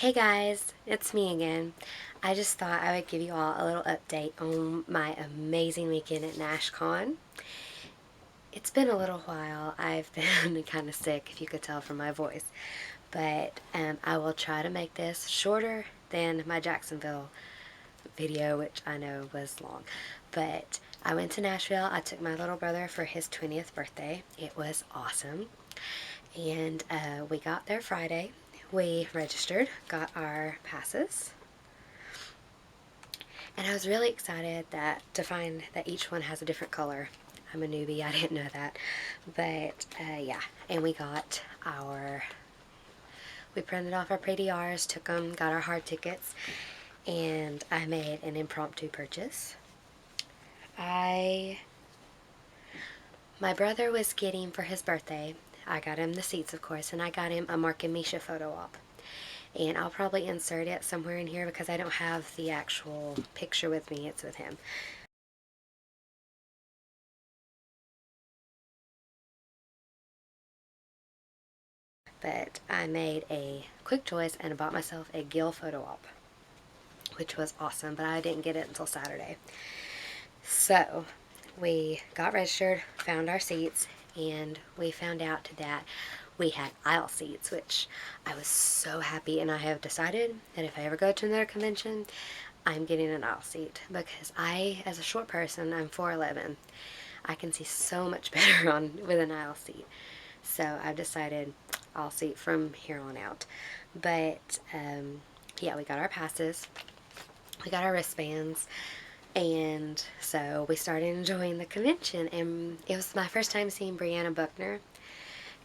Hey guys, it's me again. I just thought I would give you all a little update on my amazing weekend at NashCon. It's been a little while. I've been kind of sick, if you could tell from my voice. But I will try to make this shorter than my Jacksonville video, which I know was long. But I went to Nashville. I took my little brother for his 20th birthday. It was awesome. And we got there Friday. We registered, got our passes, and I was really excited to find that each one has a different color. I'm a newbie, I didn't know that, but yeah, and we printed off our PDRs, took them, got our hard tickets, and I made an impromptu purchase. My brother was getting, for his birthday, I got him the seats, of course, and I got him a Mark and Misha photo op. And I'll probably insert it somewhere in here because I don't have the actual picture with me. It's with him. But I made a quick choice and bought myself a Gill photo op, which was awesome, but I didn't get it until Saturday. So we got registered, found our seats, and we found out that we had aisle seats, which I was so happy. And I have decided that if I ever go to another convention, I'm getting an aisle seat because as a short person, I'm 4'11". I can see so much better with an aisle seat. So I've decided I'll seat from here on out. But yeah, we got our passes, we got our wristbands, and so we started enjoying the convention. And it was my first time seeing Brianna Buckner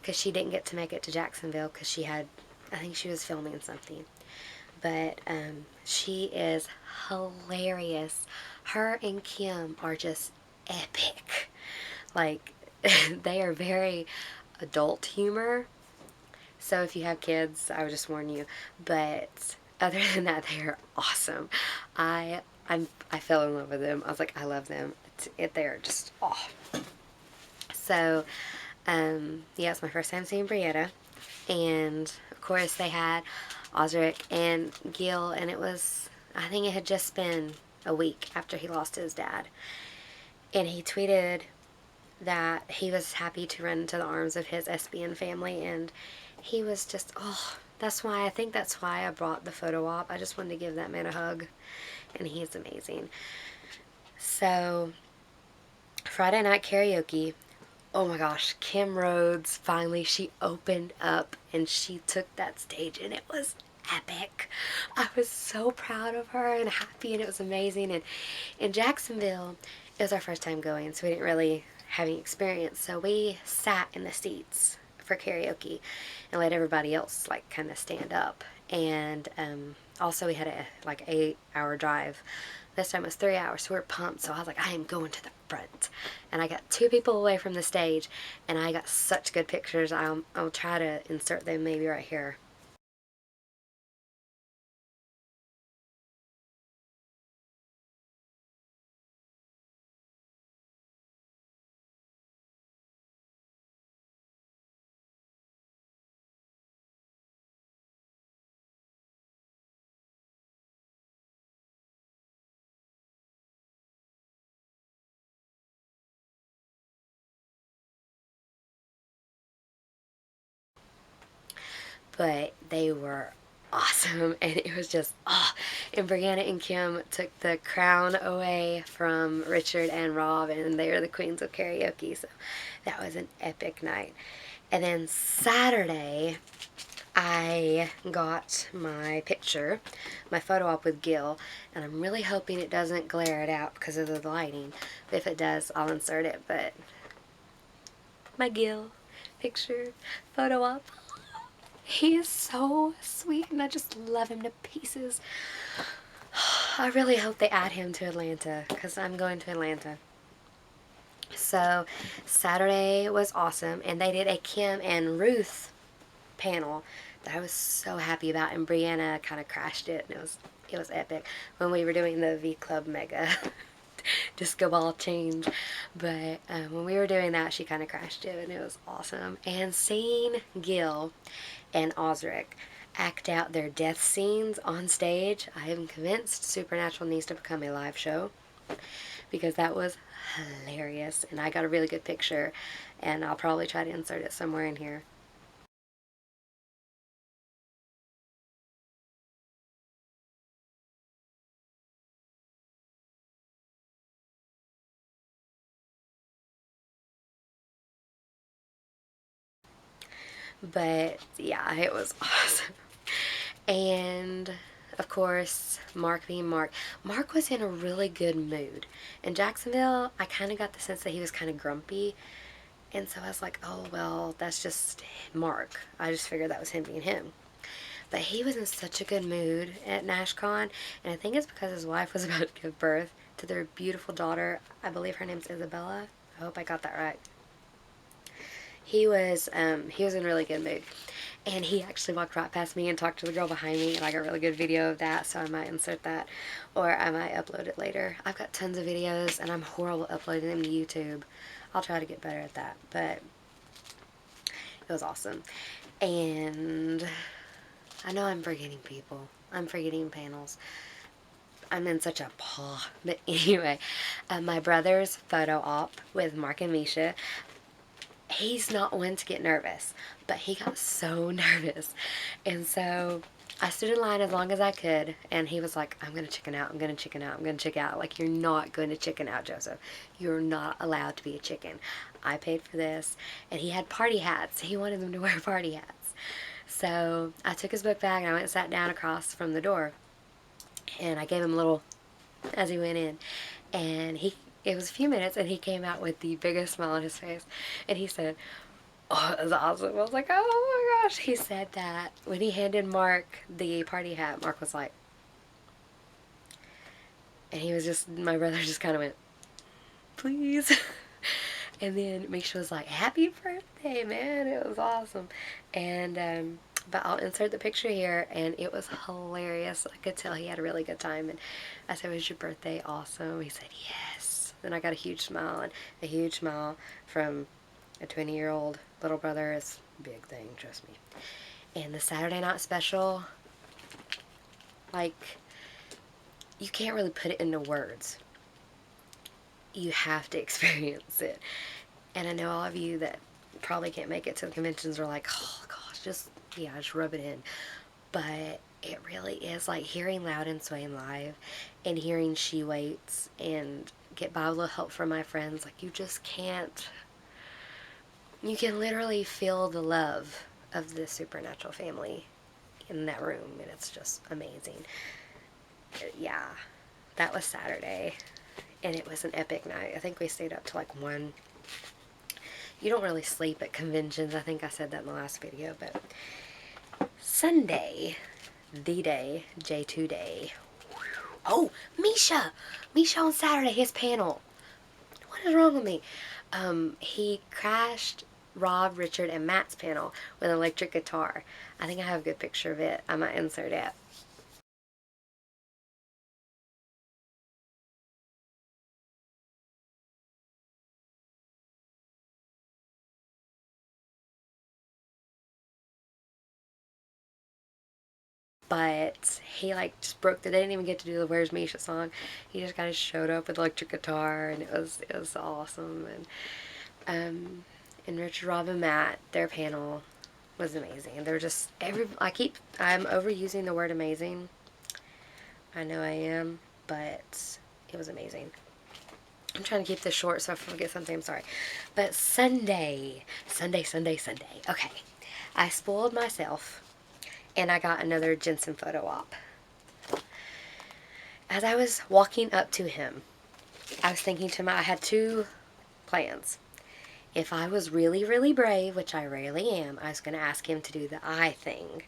because she didn't get to make it to Jacksonville because I think she was filming something. But she is hilarious. Her and Kim are just epic. Like, they are very adult humor. So if you have kids, I would just warn you. But other than that, they are awesome. I fell in love with them. I was like, I love them. They're just So yeah, it's my first time seeing Brietta, and of course they had Osric and Gil, and I think it had just been a week after he lost his dad, and he tweeted that he was happy to run into the arms of his SPN family, and he was just, I think that's why I brought the photo op. I just wanted to give that man a hug, and he's amazing. So, Friday night karaoke. Oh my gosh, Kim Rhodes, finally, she opened up and she took that stage, and it was epic. I was so proud of her and happy, and it was amazing. And in Jacksonville, it was our first time going, so we didn't really have any experience. So we sat in the seats for karaoke and let everybody else like kind of stand up. And also we had a 8-hour drive. This time it was 3 hours, so we were pumped. So I was like, I am going to the front. And I got 2 people away from the stage, and I got such good pictures. I'll try to insert them maybe right here. But they were awesome, and it was just and Brianna and Kim took the crown away from Richard and Rob, and they are the queens of karaoke. So that was an epic night. And then Saturday, I got my picture, my photo op with Gil, and I'm really hoping it doesn't glare it out because of the lighting. But if it does, I'll insert it. But my Gil picture, photo op. He is so sweet, and I just love him to pieces. I really hope they add him to Atlanta because I'm going to Atlanta. So Saturday was awesome, and they did a Kim and Ruth panel that I was so happy about, and Brianna kind of crashed it, and it was epic when we were doing the V Club Mega disco ball change. But when we were doing that, she kind of crashed it, and it was awesome. And seeing Gil and Osric act out their death scenes on stage. I am convinced Supernatural needs to become a live show because that was hilarious, and I got a really good picture, and I'll probably try to insert it somewhere in here. But yeah, it was awesome. And of course, Mark being Mark. Mark was in a really good mood. In Jacksonville, I kind of got the sense that he was kind of grumpy. And so I was like, oh, well, that's just Mark. I just figured that was him being him. But he was in such a good mood at NashCon. And I think it's because his wife was about to give birth to their beautiful daughter. I believe her name's Isabella. I hope I got that right. He was in a really good mood. And he actually walked right past me and talked to the girl behind me, and I got a really good video of that, so I might insert that, or I might upload it later. I've got tons of videos, and I'm horrible at uploading them to YouTube. I'll try to get better at that, but it was awesome. And I know I'm forgetting people. I'm forgetting panels. I'm in such a paw. But anyway, my brother's photo op with Mark and Misha, he's not one to get nervous, but he got so nervous. And so I stood in line as long as I could, and he was like, I'm going to chicken out, I'm going to chicken out, I'm going to chicken out. Like, you're not going to chicken out, Joseph. You're not allowed to be a chicken. I paid for this. And he had party hats. He wanted them to wear party hats. So I took his book bag, and I went and sat down across from the door. And I gave him a little as he went in. And it was a few minutes, and he came out with the biggest smile on his face. And he said, oh, it was awesome. I was like, oh my gosh. He said that when he handed Mark the party hat, Mark was like, and he was just, my brother just kind of went, please. And then Misha was like, happy birthday, man. It was awesome. And, but I'll insert the picture here, and it was hilarious. I could tell he had a really good time. And I said, was your birthday awesome? He said, yes. Then I got a huge smile, and a huge smile from a 20-year-old little brother is a big thing, trust me. And the Saturday night special, like, you can't really put it into words. You have to experience it. And I know all of you that probably can't make it to the conventions are like, oh gosh, just rub it in. But it really is like hearing Loud and Swain live and hearing She Waits and Get By with a Little Help from My Friends. Like, you just can't. You can literally feel the love of the Supernatural family in that room, and it's just amazing. Yeah, that was Saturday, and it was an epic night. I think we stayed up till like 1. You don't really sleep at conventions. I think I said that in the last video, but Sunday, the day, J2 day. Oh, Misha! Misha on Saturday, his panel. What is wrong with me? He crashed Rob, Richard, and Matt's panel with an electric guitar. I think I have a good picture of it. I might insert it. But he like just broke they didn't even get to do the Where's Misha song. He just kind of showed up with electric guitar, and it was awesome. And Richard, Rob, and Matt, their panel was amazing. They're just I'm overusing the word amazing. I know I am, but it was amazing. I'm trying to keep this short, so if I forget something, I'm sorry. But Sunday. Okay. I spoiled myself, and I got another Jensen photo op. As I was walking up to him, I was thinking I had 2 plans. If I was really, really brave, which I rarely am, I was going to ask him to do the eye thing.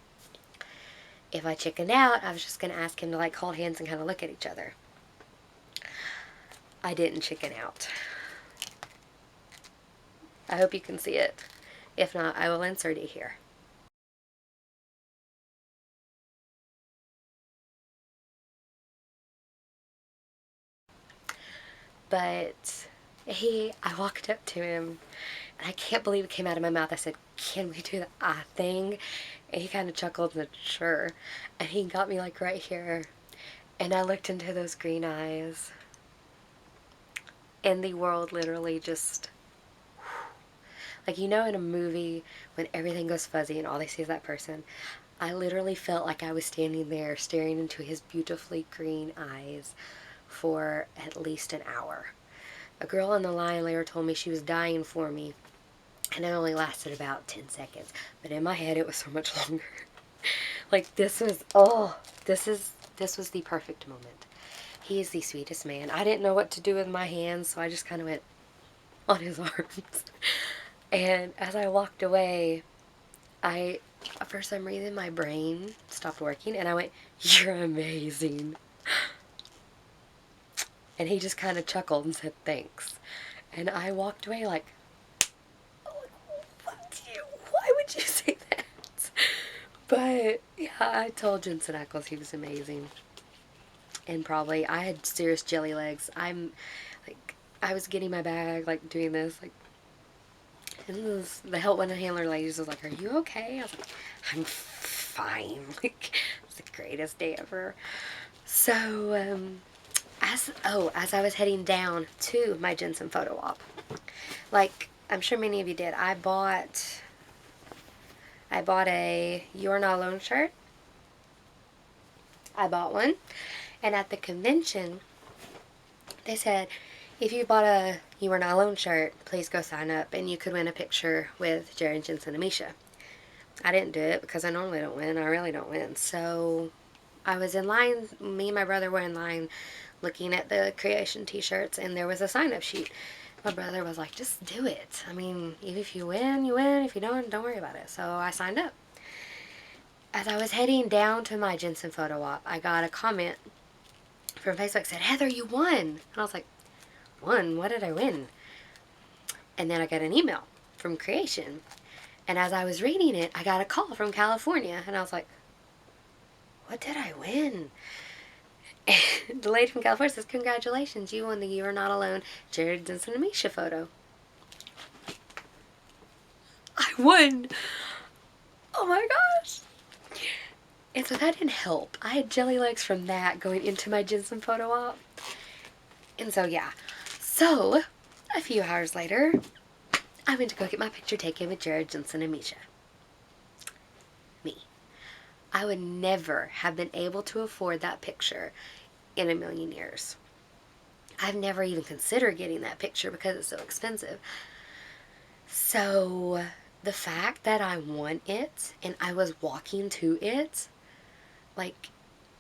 If I chickened out, I was just going to ask him to like hold hands and kind of look at each other. I didn't chicken out. I hope you can see it. If not, I will insert it here. But I walked up to him, And I can't believe it came out of my mouth. I said, can we do the thing? And he kind of chuckled and said, sure. And he got me like right here. And I looked into those green eyes. And the world literally just, like, you know, in a movie when everything goes fuzzy and all they see is that person. I literally felt like I was standing there staring into his beautifully green eyes for at least an hour. A girl on the line later told me she was dying for me, and it only lasted about 10 seconds. But in my head, it was so much longer. Like, this was, this was the perfect moment. He is the sweetest man. I didn't know what to do with my hands, so I just kind of went on his arms. And as I walked away, for some reason, my brain stopped working, and I went, you're amazing. And he just kind of chuckled and said, thanks. And I walked away like, oh, why would you say that? But, yeah, I told Jensen Ackles he was amazing. And probably, I had serious jelly legs. I was getting my bag, like, doing this, like, and the help one handler ladies was like, are you okay? I was like, I'm fine. Like, it's the greatest day ever. So, as I was heading down to my Jensen photo op, like, I'm sure many of you did, I bought a You're Not Alone shirt. I bought one. And at the convention, they said, if you bought a You Are Not Alone shirt, please go sign up and you could win a picture with Jared, Jensen, and Misha. I didn't do it because I normally don't win. I really don't win. So I was in line, me and my brother were in line looking at the creation t-shirts, and there was a sign-up sheet. My brother was like, just do it. I mean, if you win, you win. If you don't worry about it. So I signed up. As I was heading down to my Jensen photo op, I got a comment from Facebook that said, Heather, you won. And I was like, won? What did I win? And then I got an email from Creation. And as I was reading it, I got a call from California. And I was like, what did I win? And the lady from California says, congratulations, you won the You Are Not Alone Jared, Jensen, and Misha photo. I won! Oh my gosh! And so that didn't help. I had jelly legs from that going into my Jensen photo op. And so, yeah. So, a few hours later, I went to go get my picture taken with Jared, Jensen, and Misha. Me. I would never have been able to afford that picture in a million years. I've never even considered getting that picture because it's so expensive. So, the fact that I won it and I was walking to it, like,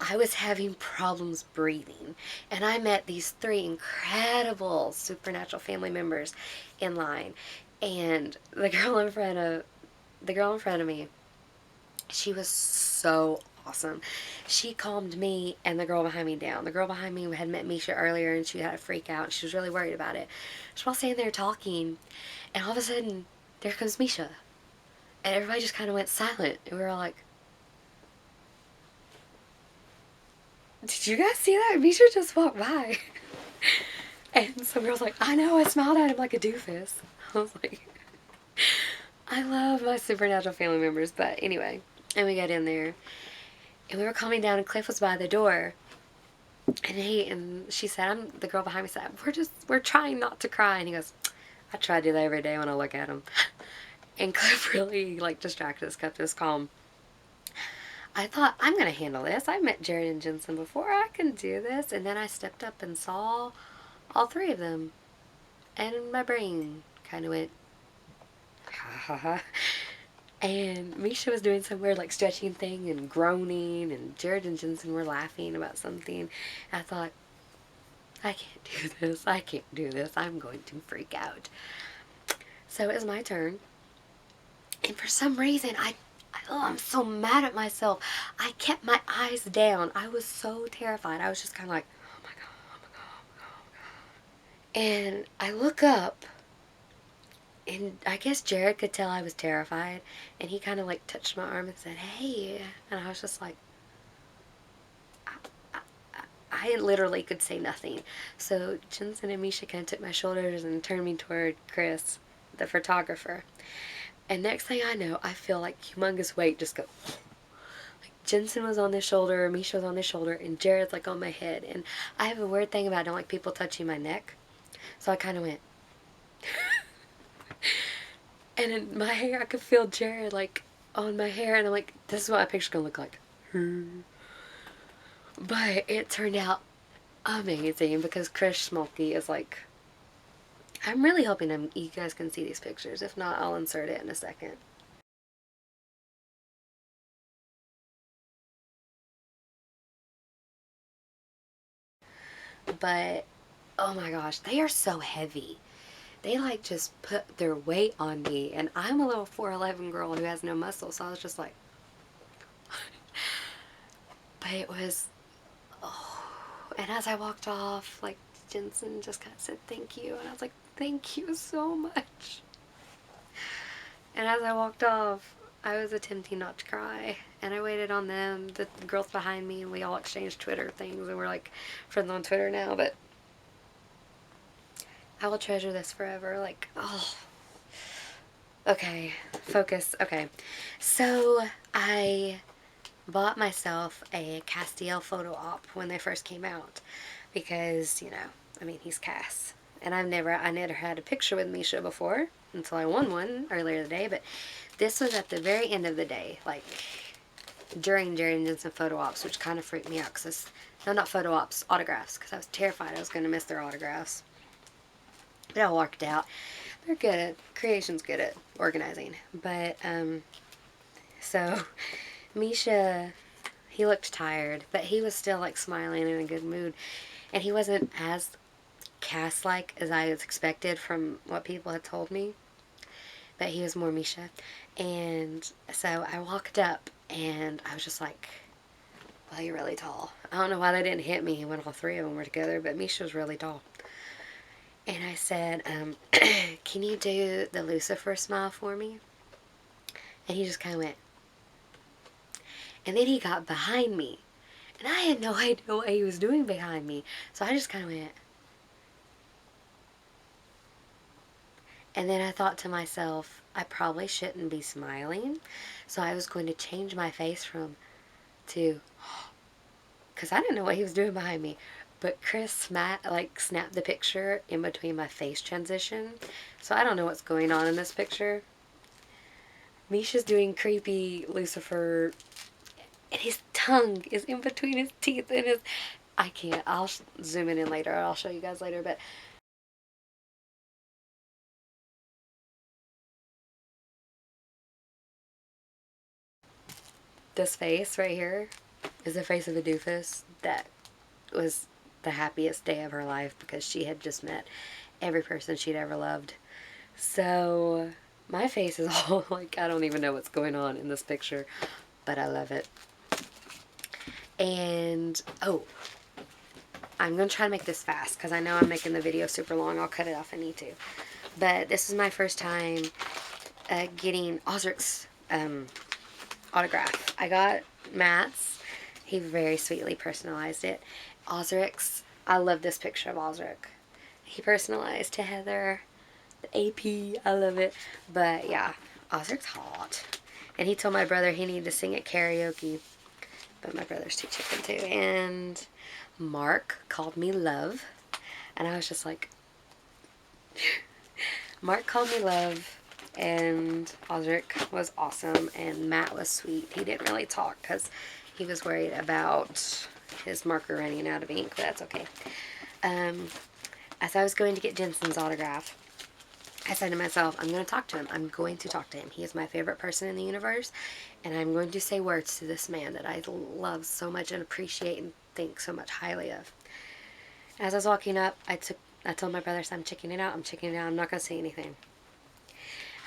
I was having problems breathing. And I met these 3 incredible Supernatural family members in line. And the girl in front of me, she was so awesome. She calmed me and the girl behind me down. The girl behind me had met Misha earlier and she had a freak out. And she was really worried about it. She was all standing there talking, and all of a sudden, there comes Misha. And everybody just kind of went silent. And we were all like, did you guys see that? Misha just walked by. And some girl's like, I know, I smiled at him like a doofus. I was like, I love my Supernatural family members. But anyway, and we got in there. And we were coming down and Cliff was by the door. And she said, the girl behind me said, we're trying not to cry. And he goes, I try to do that every day when I look at him. And Cliff really, like, distracted us, kept us calm. I thought, I'm going to handle this. I met Jared and Jensen before. I can do this. And then I stepped up and saw all 3 of them. And my brain kind of went, ha ha ha. And Misha was doing some weird, like, stretching thing and groaning. And Jared and Jensen were laughing about something. I thought, I can't do this. I can't do this. I'm going to freak out. So it was my turn. And for some reason, I'm so mad at myself. I kept my eyes down. I was so terrified. I was just kind of like, oh my God, oh my God, oh my God, oh my God. And I look up, and I guess Jared could tell I was terrified. And he kind of like touched my arm and said, hey. And I was just like, I literally could say nothing. So Jensen and Misha kind of took my shoulders and turned me toward Chris. the photographer. And next thing I know, I feel like humongous weight just go. Like Jensen was on this shoulder, Misha was on this shoulder, and Jared's like on my head. And I have a weird thing about I don't like people touching my neck. So I kind of went. And in my hair, I could feel Jared like on my hair. And I'm like, this is what my picture's going to look like. But it turned out amazing because Chris Smolky is like, I'm really hoping you guys can see these pictures. If not, I'll insert it in a second. But oh my gosh, they are so heavy. They like just put their weight on me, and I'm a little 4'11" girl who has no muscle, so I was just like, but it was, oh, and as I walked off, like Jensen just kind of said thank you, and I was like, thank you so much. And as I walked off, I was attempting not to cry, and I waited on them, the girls behind me, and we all exchanged Twitter things, and we're like friends on Twitter now. But I will treasure this forever. Like, oh, okay, focus. Okay, so I bought myself a Castiel photo op when they first came out because, you know, I mean, he's Cass, and I never had a picture with Misha before until I won one earlier today. But this was at the very end of the day, like during Jerry and Jensen photo ops, which kind of freaked me out because no, not photo ops, autographs, because I was terrified I was going to miss their autographs. But I walked out. They're good at, Creation's good at organizing. But, so Misha, he looked tired, but he was still like smiling and in a good mood. And he wasn't as Cass-like as I was expected from what people had told me. But he was more Misha. And so I walked up and I was just like, well, you're really tall. I don't know why they didn't hit me when all three of them were together, but Misha was really tall. And I said, can you do the Lucifer smile for me? And he just kind of went. And then he got behind me. And I had no idea what he was doing behind me. So I just kind of went. And then I thought to myself, I probably shouldn't be smiling. So I was going to change my face from to, because I didn't know what he was doing behind me. But Chris snapped the picture in between my face transition. So I don't know what's going on in this picture. Misha's doing creepy Lucifer, and his tongue is in between his teeth, and I can't. I'll zoom in later. I'll show you guys later, but this face right here is the face of a doofus that was the happiest day of her life because she had just met every person she'd ever loved. So my face is all like, I don't even know what's going on in this picture, but I love it. And oh, I'm going to try to make this fast because I know I'm making the video super long. I'll cut it off if I need to. But this is my first time getting Osric's autograph. I got Matt's. He very sweetly personalized it. Osric's, I love this picture of Osric. He personalized to Heather. The AP, I love it. But yeah, Osric's hot. And he told my brother he needed to sing at karaoke. But my brother's too chicken too. And Mark called me love. And I was just like, Mark called me love. And Osric was awesome. And Matt was sweet. He didn't really talk because he was worried about his marker running out of ink. But that's okay. As I was going to get Jensen's autograph, I said to myself, I'm going to talk to him. I'm going to talk to him. He is my favorite person in the universe. And I'm going to say words to this man that I love so much and appreciate and think so much highly of. As I was walking up, I told my brother, I'm checking it out. I'm checking it out. I'm not going to say anything.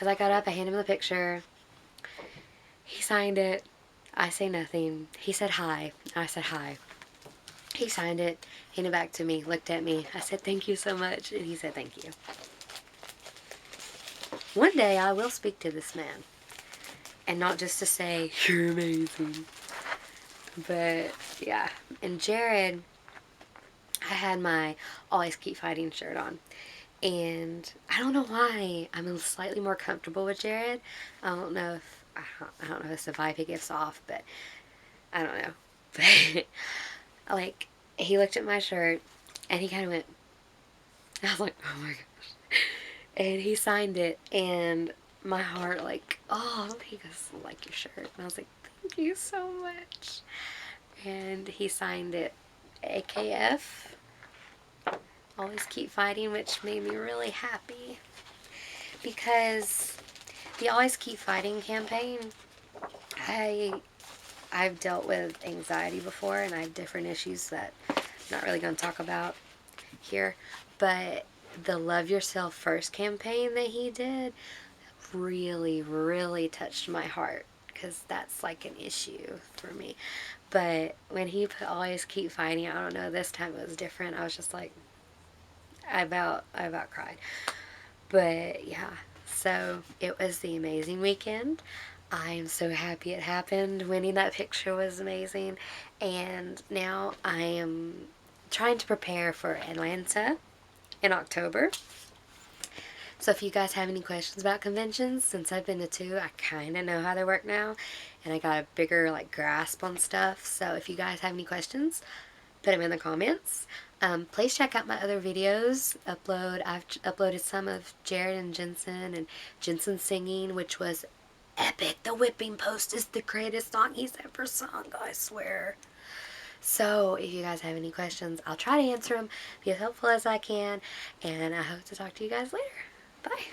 As I got up, I handed him the picture. He signed it. I say nothing. He said hi. I said hi. He signed it, handed it back to me, looked at me. I said, thank you so much. And he said, thank you. One day I will speak to this man. And not just to say, you're amazing. But, yeah. And Jared, I had my Always Keep Fighting shirt on. And I don't know why I'm slightly more comfortable with Jared. I don't know if I don't know if it's the vibe he gives off, but I don't know. But like, he looked at my shirt and he kind of went. I was like, oh my gosh. And he signed it, and my heart like, oh, he goes, like your shirt, and I was like, thank you so much. And he signed it, AKF. Always keep fighting, which made me really happy because the Always Keep Fighting campaign, I I've dealt with anxiety before, and I have different issues that I'm not really going to talk about here, but the Love Yourself First campaign that he did really, really touched my heart because that's like an issue for me. But when he put Always Keep Fighting, I don't know, this time it was different. I was just like, I about cried. But yeah, so it was the amazing weekend. I am so happy it happened. Winning that picture was amazing. And now I am trying to prepare for Atlanta in October. So if you guys have any questions about conventions, since I've been to two, I kind of know how they work now. And I got a bigger like grasp on stuff. So if you guys have any questions, put them in the comments. Please check out my other videos. I've uploaded some of Jared and Jensen singing, which was epic. The whipping post is the greatest song he's ever sung, I swear. So if you guys have any questions, I'll try to answer them, be as helpful as I can, and I hope to talk to you guys later. Bye.